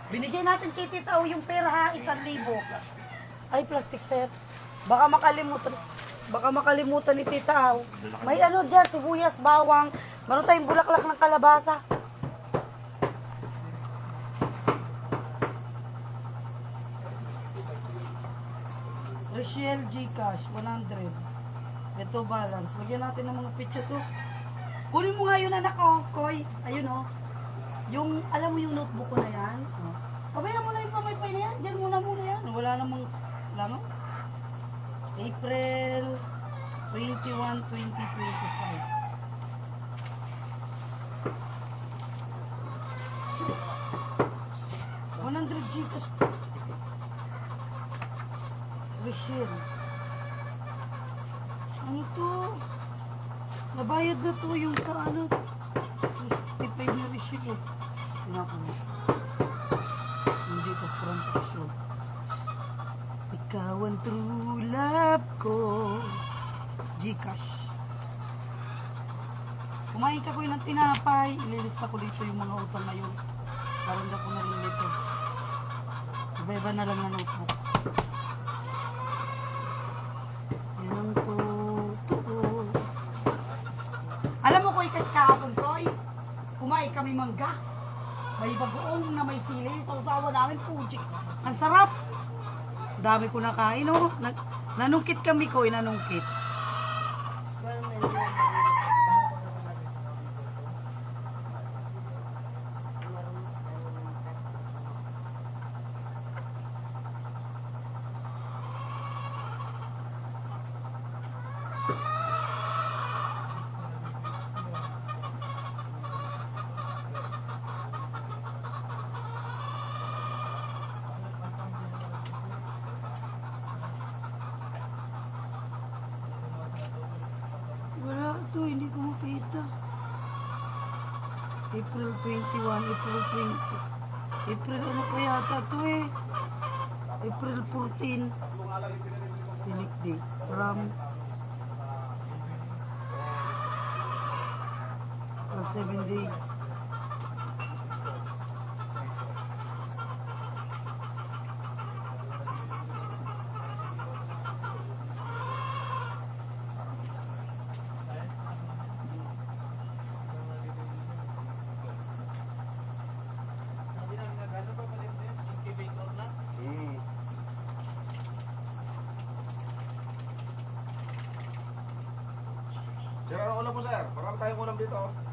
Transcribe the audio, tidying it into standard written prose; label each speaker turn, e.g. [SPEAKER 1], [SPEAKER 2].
[SPEAKER 1] Binigay natin kay Tita O yung pera ha, 1,000. Ay, plastic sir. Baka makalimutan. Baka makalimutan ni Tita O. May ano dyan, sibuyas, bawang. Meron tayong bulaklak ng kalabasa. Rachel Gcash, 100. Ito balance. Lagyan natin ng mga picture to. Kunin mo nga yun anak ko, Koy. Ayun o. Yung, alam mo yung notebook ko na yan? Oh. Pabayaan mo na yung pamaypay na yan. Diyan muna yan. Wala namang, alam mo? April 21, 2025. Gcash. Rachel. Ano to? Nabayad na to yung sa ano. 265 na Rachel eh. Tinako mo. Yung Gcash transaction. Ikaw ang true love ko. Gcash. Kumain ka ko ng tinapay. Ililista ko dito yung mga utang ngayon. Para hindi ako narilito. Iba-iba na lang na notebook. Yan ang totoo. Alam mo ko ikat kahapon ko, kumain kami mangga. May bagoong na may sili. Sa usawa namin, pujik. Ang sarap. Dami ko nakain, oh. Nanungkit kami ko, nanungkit. Wala ito, hindi ko makita. April 21, April 20. April ano pa yata ito eh. April 14. Select day. From 7 days.
[SPEAKER 2] Sir, ano ulam po sir? Marami tayong ulam dito.